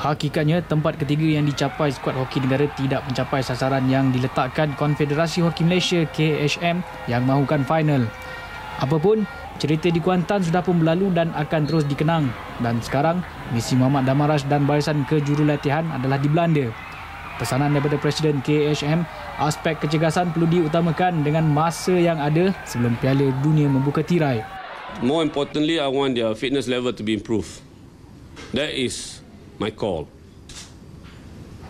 Hakikatnya, tempat ketiga yang dicapai skuad hoki negara tidak mencapai sasaran yang diletakkan Konfederasi Hoki Malaysia KHM yang mahukan final. Apapun, cerita di Kuantan sudah pun berlalu dan akan terus dikenang. Dan sekarang, misi Muhammad Damarash dan barisan kejurulatihan adalah di Belanda. Pesanan daripada Presiden KHM, aspek kecergasan perlu diutamakan dengan masa yang ada sebelum Piala Dunia membuka tirai. More importantly, I want their fitness level to be improved. That is my call.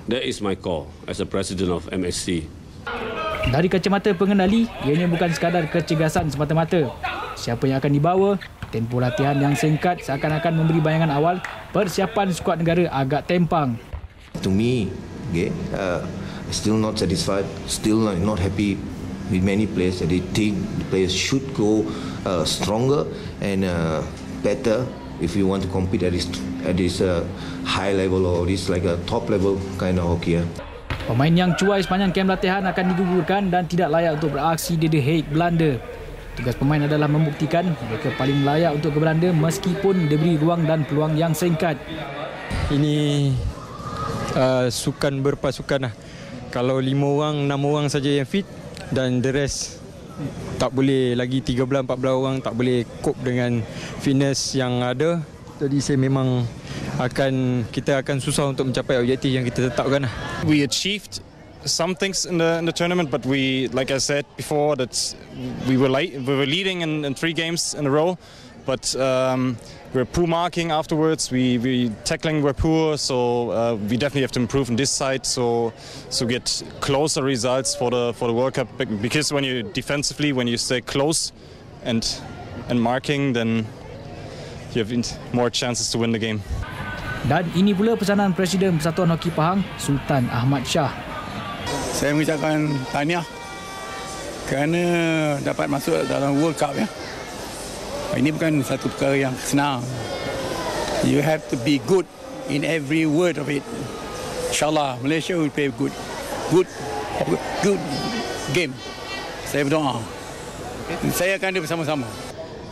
That is my call as a president of MSC. Dari kacamata pengendali, ianya bukan sekadar kecergasan semata-mata. Siapa yang akan dibawa, tempoh latihan yang singkat seakan-akan memberi bayangan awal persiapan skuad negara agak tempang. To me, still not satisfied, still not happy with many players. I think the players should go stronger and better if you want to compete at this high level or this like a top level kind of hockey. Pemain yang cuai sepanjang kem latihan akan digugurkan dan tidak layak untuk beraksi di The Hague, Belanda. Tugas pemain adalah membuktikan mereka paling layak untuk ke Belanda meskipun diberi ruang dan peluang yang singkat. Ini sukan berpasukan lah. Kalau 5 orang, 6 orang saja yang fit dan the rest tak boleh lagi 13-14 orang tak boleh cope dengan fitness yang ada. Jadi saya memang kita akan susah untuk mencapai objektif yang kita tetapkan. We achieved some things in the tournament, but we, like I said before, that we were leading in 3 games in a row, but we're poor marking afterwards. We tackling were poor, so we definitely have to improve on this side. So get closer results for the World Cup, because when you defensively, when you stay close and marking, then you have more chances to win the game. Dan ini pula pesanan Presiden Persatuan Hoki Pahang, Sultan Ahmad Shah. Saya mengucapkan tahniah kerana dapat masuk dalam World Cup ya. Ini bukan satu perkara yang senang. You have to be good in every word of it. InsyaAllah Malaysia will play good game. Saya berdoa. Saya akan ada bersama-sama.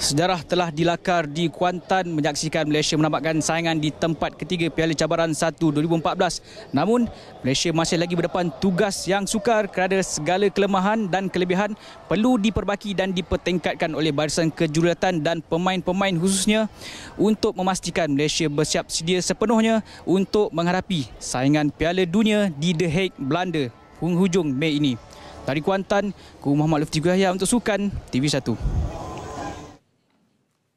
Sejarah telah dilakar di Kuantan menyaksikan Malaysia menamatkan saingan di tempat ketiga Piala Cabaran 1 2014. Namun, Malaysia masih lagi berdepan tugas yang sukar kerana segala kelemahan dan kelebihan perlu diperbaiki dan dipertingkatkan oleh barisan kejurulatan dan pemain-pemain khususnya untuk memastikan Malaysia bersiap sedia sepenuhnya untuk menghadapi saingan Piala Dunia di The Hague, Belanda penghujung Mei ini. Dari Kuantan, Ku Muhammad Lutfi Yahya untuk Sukan TV1.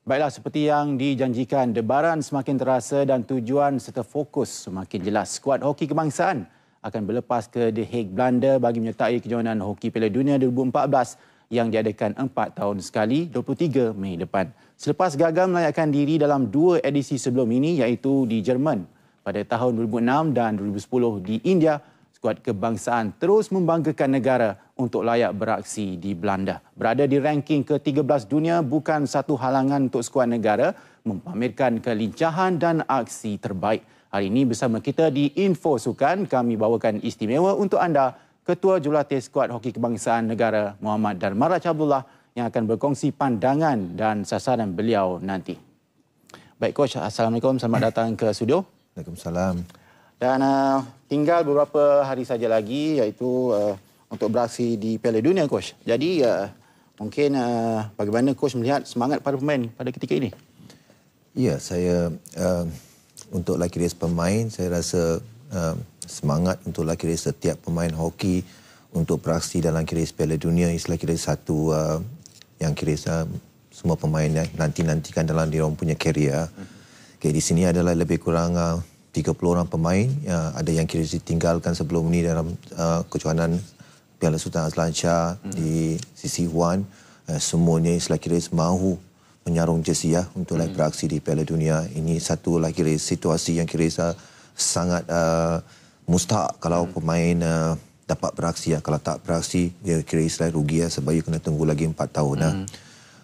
Baiklah, seperti yang dijanjikan, debaran semakin terasa dan tujuan serta fokus semakin jelas. Skuad hoki kebangsaan akan berlepas ke The Hague, Belanda bagi menyertai kejohanan Hoki Piala Dunia 2014 yang diadakan 4 tahun sekali, 23 Mei depan. Selepas gagal melayakkan diri dalam 2 edisi sebelum ini iaitu di Jerman pada tahun 2006 dan 2010 di India, skuad kebangsaan terus membanggakan negara untuk layak beraksi di Belanda. Berada di ranking ke-13 dunia bukan satu halangan untuk skuad negara mempamerkan kelincahan dan aksi terbaik. Hari ini bersama kita di Info Sukan, kami bawakan istimewa untuk anda Ketua Jurulatih Skuad Hoki Kebangsaan Negara Muhammad Damarash Abdullah yang akan berkongsi pandangan dan sasaran beliau nanti. Baik Coach, Assalamualaikum, selamat datang ke studio. Waalaikumsalam. Dan tinggal beberapa hari saja lagi iaitu untuk beraksi di Piala Dunia, Coach. Jadi mungkin bagaimana Coach melihat semangat para pemain pada ketika ini? Ya, saya untuk laki race pemain, saya rasa semangat untuk laki race setiap pemain hoki untuk beraksi dalam laki race Piala Dunia. Ini laki race satu yang kira semua pemain yang nanti-nantikan dalam dia orang punya karier. Okay, di sini adalah lebih kurang 30 orang pemain, ada yang kira ditinggalkan sebelum ini dalam kejohanan Piala Sultan Azlan Shah di CC1. Semuanya selagi race mahu menyarung jersey untuk beraksi di Piala Dunia. Ini satu lagi situasi yang kira sangat mustahak kalau pemain dapat beraksi. Kalau tak beraksi, dia kira rugi sebab dia kena tunggu lagi 4 tahun.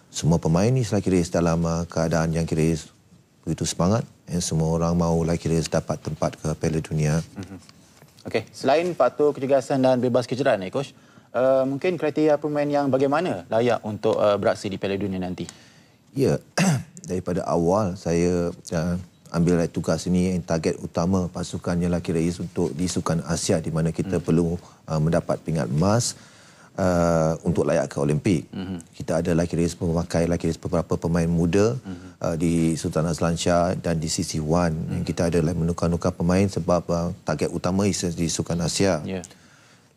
Semua pemain ni selagi race dalam keadaan yang kira begitu semangat. Semua orang mahu lagi dapat tempat ke Piala Dunia. Okey, selain faktor kecergasan dan bebas kecederaan, Coach, mungkin kriteria pemain yang bagaimana layak untuk beraksi di Piala Dunia nanti? Ya, daripada awal saya ambil tugas ini, target utama pasukan ialah kira untuk di Sukan Asia di mana kita perlu mendapat pingat emas untuk layak ke Olimpik. Kita ada kira memakai beberapa pemain muda di Sultan Azlan Shah dan di CC1. Yang kita ada menukar-nukar pemain sebab target utama di Sukan Asia.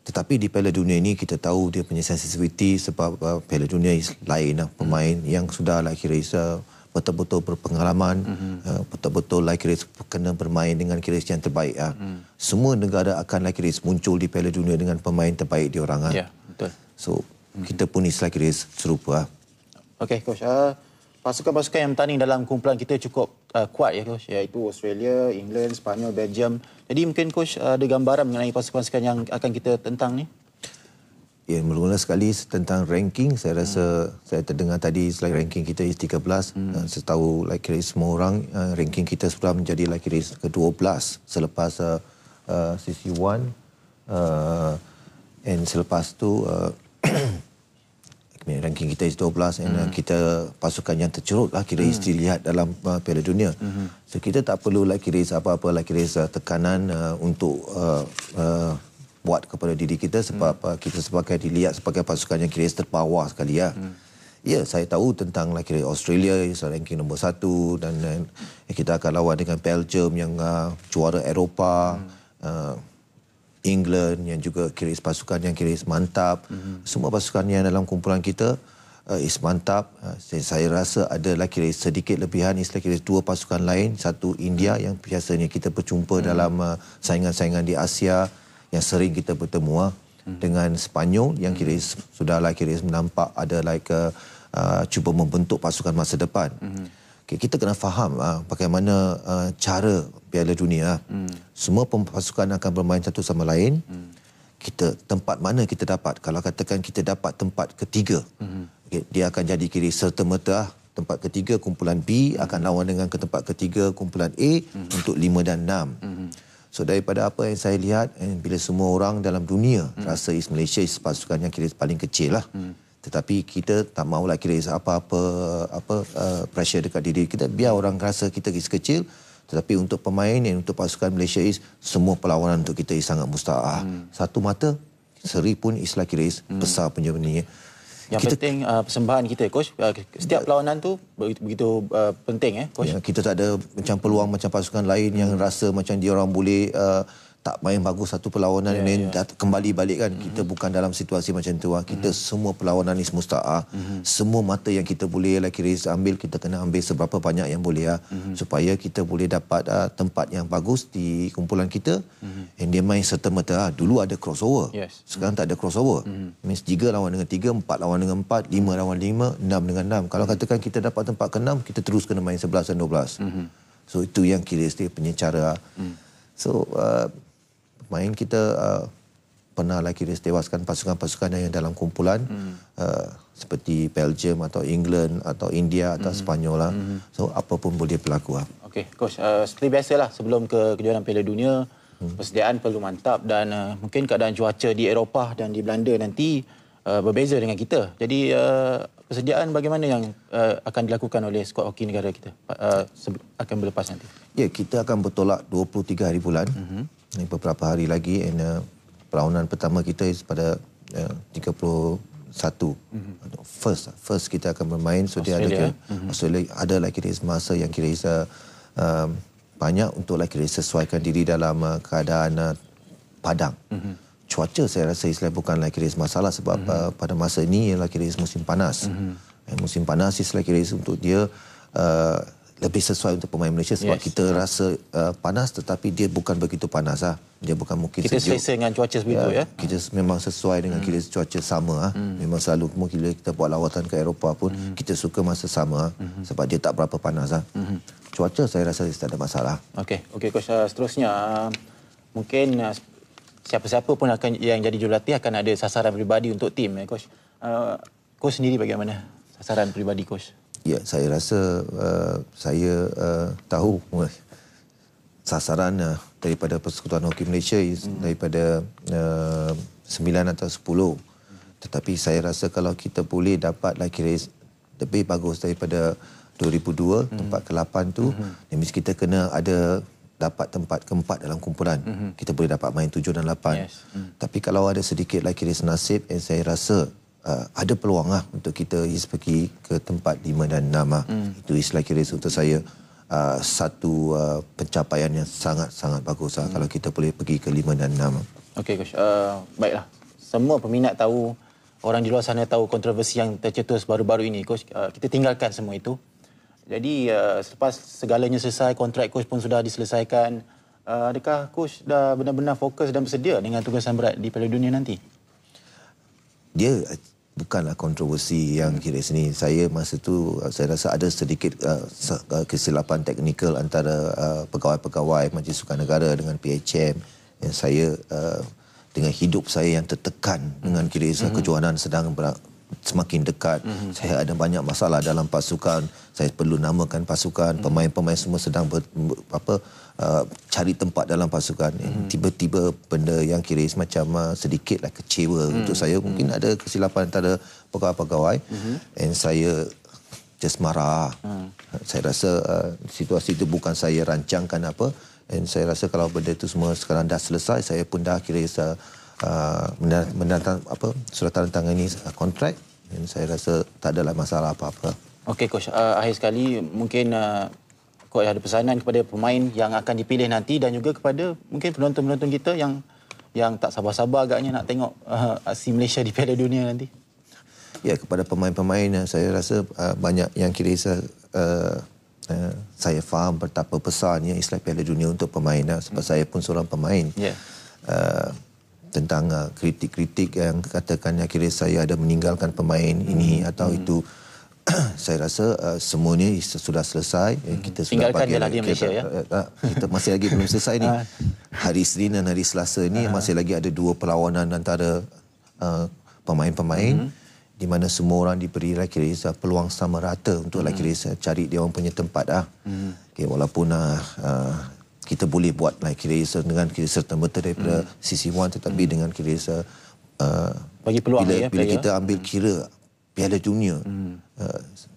Tetapi di Piala Dunia ini kita tahu dia punya sensitivity sebab Piala Dunia lain pemain yang sudah kira betul-betul berpengalaman, betul-betul kira kena bermain dengan kira yang terbaik. Semua negara akan kira muncul di Piala Dunia dengan pemain terbaik diorang. Ya, betul. So kita pun kira serupa. Okey, Coach. Pasukan-pasukan yang bertanding dalam kumpulan kita cukup kuat ya, Coach, iaitu Australia, England, Sepanyol, Belgium. Jadi mungkin Coach ada gambaran mengenai pasukan-pasukan yang akan kita tentang ni? Ya, mula-mula sekali tentang ranking, saya rasa saya terdengar tadi ranking kita is 13. Saya tahu kira semua orang ranking kita sudah menjadi kira ke-12 selepas CC1 and selepas tu ranking kita is 12 dan kita pasukan yang tercerut kira dilihat dalam Piala Dunia. So kita tak perlu kira apa-apa kira tekanan untuk buat kepada diri kita sebab kita dilihat sebagai pasukan yang kira terbawah sekali ya. Ya, saya tahu tentang kira Australia ranking nombor 1 dan kita akan lawan dengan Belgium yang juara Eropah. England yang juga kira pasukan yang kira mantap. Semua pasukan yang dalam kumpulan kita is mantap. Saya rasa ada kira sedikit lebihan kira dua pasukan lain. Satu India yang biasanya kita berjumpa dalam saingan-saingan di Asia yang sering kita bertemu dengan Sepanyol yang kira sudah kira nampak ada cuba membentuk pasukan masa depan. Kita kena faham bagaimana cara Piala Dunia. Semua pasukan akan bermain satu sama lain. Tempat mana kita dapat? Kalau katakan kita dapat tempat ketiga, dia akan jadi kira serta-merta tempat ketiga kumpulan B akan lawan dengan tempat ketiga kumpulan A untuk 5 dan 6. So daripada apa yang saya lihat, bila semua orang dalam dunia rasa Malaysia pasukan yang kira paling kecil lah. Tetapi kita tak mahu kira apa-apa pressure dekat diri kita. Biar orang rasa kita kecil. Tetapi untuk pemain dan untuk pasukan Malaysia semua perlawanan untuk kita sangat mustahil. Satu mata, seri pun kira besar punya benda. Yang penting persembahan kita, Coach. Setiap perlawanan tu begitu penting, Coach. Ya, kita tak ada macam peluang macam pasukan lain yang rasa macam dia orang boleh tak main bagus satu perlawanan dan kembali balik kan. Kita bukan dalam situasi macam tu. Kita semua perlawanan ni mustahil. Semua mata yang kita boleh kira ambil, kita kena ambil seberapa banyak yang boleh supaya kita boleh dapat tempat yang bagus di kumpulan kita. Dan dia main serta-merta. Dulu ada crossover. Sekarang tak ada crossover. Means 3 lawan dengan 3, 4 lawan dengan 4, 5 lawan 5, 6 dengan 6. Kalau katakan kita dapat tempat ke-6, kita terus kena main 11 dan 12. So itu yang kira punya cara. So pemain kita pernah kira tewaskan pasukan-pasukan yang dalam kumpulan seperti Belgium atau England atau India atau Sepanyol So apa pun boleh berlaku. Okey, Coach, seperti biasalah sebelum ke kejuaraan Piala Dunia, persediaan perlu mantap dan mungkin keadaan cuaca di Eropah dan di Belanda nanti berbeza dengan kita. Jadi persediaan bagaimana yang akan dilakukan oleh skuad hoki negara kita akan berlepas nanti? Ya, kita akan bertolak 23 hari bulan. Beberapa hari lagi perlawanan pertama kita pada 31. First kita akan bermain. So dia ada kira masa yang kira banyak untuk kira sesuaikan diri dalam keadaan padang. Cuaca saya rasa bukan kira masalah sebab pada masa ini ialah kira musim panas. Musim panas kira untuk dia lebih sesuai untuk pemain Malaysia sebab kita rasa panas tetapi dia bukan begitu panas dia bukan mungkin kita sejuk. Kita selesa dengan cuaca sebegitu Kita memang sesuai dengan kira cuaca sama memang selalu bila kita buat lawatan ke Eropah pun kita suka masa sama sebab dia tak berapa panas Cuaca saya rasa tak ada masalah. Okey Coach, seterusnya mungkin siapa-siapa pun akan yang jadi jurulatih akan ada sasaran peribadi untuk tim Coach. Coach sendiri bagaimana sasaran peribadi Coach? Ya, saya rasa saya tahu sasaran daripada Persekutuan Hoki Malaysia daripada 9 atau 10. Tetapi saya rasa kalau kita boleh dapat kira lebih bagus daripada 2002 tempat ke-8 tu, kita kena ada dapat tempat keempat dalam kumpulan. Kita boleh dapat main 7 dan 8. Tapi kalau ada sedikit lagi nasib, saya rasa ada peluang lah untuk kita pergi ke tempat 5 dan 6. Itu kira untuk saya satu pencapaian yang sangat-sangat bagus kalau kita boleh pergi ke 5 dan 6. Okey coach, baiklah. Semua peminat tahu, orang di luar sana tahu kontroversi yang tercetus baru-baru ini coach. Kita tinggalkan semua itu. Jadi selepas segalanya selesai, kontrak coach pun sudah diselesaikan, adakah coach dah benar-benar fokus dan bersedia dengan tugasan berat di Piala Dunia nanti? Dia bukanlah kontroversi yang kira sini. Saya masa tu saya rasa ada sedikit kesilapan teknikal antara pegawai-pegawai Majlis Sukan Negara dengan PHM. Yang saya dengan hidup saya yang tertekan dengan kira kejohanan sedang semakin dekat. Saya ada banyak masalah dalam pasukan. Saya perlu namakan pasukan. Pemain-pemain semua sedang cari tempat dalam pasukan. Tiba-tiba benda yang kira macam sedikitlah kecewa untuk saya. Mungkin ada kesilapan antara pegawai-pegawai. Dan saya just marah. Saya rasa situasi itu bukan saya rancangkan apa. Dan saya rasa kalau benda itu semua sekarang dah selesai, saya pun dah kira mendatang surat tanda tangan ini kontrak, dan saya rasa tak adalah masalah apa-apa. Okey coach, akhir sekali mungkin coach ada pesanan kepada pemain yang akan dipilih nanti dan juga kepada mungkin penonton-penonton kita yang tak sabar-sabar agaknya nak tengok aksi Malaysia di Piala Dunia nanti. Ya, kepada pemain-pemain saya rasa banyak yang kira saya faham betapa besarnya Islam Piala Dunia untuk pemain sebab saya pun seorang pemain. Tentang kritik-kritik yang katakan kira saya ada meninggalkan pemain ini atau itu, saya rasa semuanya sudah selesai. Kita sudah bagi di Malaysia, kita masih lagi belum selesai ni. Hari Isnin dan hari Selasa ni masih lagi ada 2 perlawanan antara pemain-pemain di mana semua orang diberi kira peluang sama rata untuk kira cari dia orang punya tempat walaupun kita boleh buat kira dengan kira serta-merta daripada sisi Wan, tetapi dengan kira bagi peluang bila kita ambil kira Piala Dunia,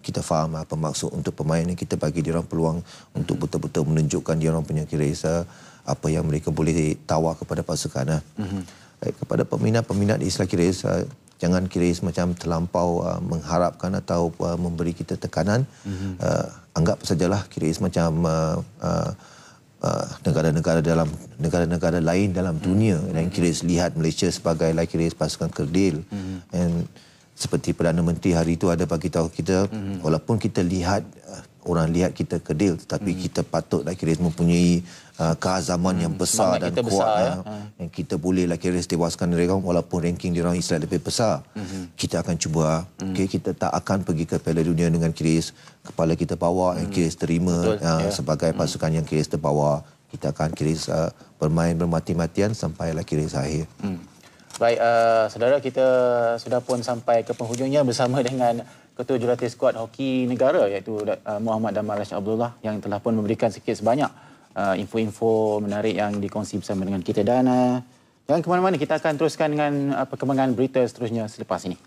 kita faham apa maksud untuk pemain ni. Kita bagi dia orang peluang untuk betul-betul menunjukkan dia orang punya kira apa yang mereka boleh tawar kepada pasukan. Kepada peminat-peminat Islam kira jangan kira macam terlampau mengharapkan atau memberi kita tekanan. Anggap sajalah kira macam negara-negara lain dalam dunia yang kira lihat Malaysia sebagai kira pasukan kerdil. Dan seperti Perdana Menteri hari itu ada bagi tahu kita, walaupun kita lihat orang lihat kita kerdil, tetapi kita patut kira mempunyai keazaman yang besar dan kuat yang kita boleh kira dewaskan mereka walaupun ranking dia orang Israel lebih besar. Kita akan cuba. Kita tak akan pergi ke Piala Dunia dengan kira kepala kita bawah yang kira terima sebagai pasukan yang kira terbawa. Kita akan kira bermain bermati-matian sampai kira akhir. Baik, saudara, kita sudah pun sampai ke penghujungnya bersama dengan Ketua Jurulatih Skuad Hoki Negara iaitu Muhammad Damal Rashid Abdullah yang telah pun memberikan sikit sebanyak info-info menarik yang dikongsi bersama dengan kita. Dan jangan ke mana-mana, kita akan teruskan dengan perkembangan berita seterusnya selepas ini.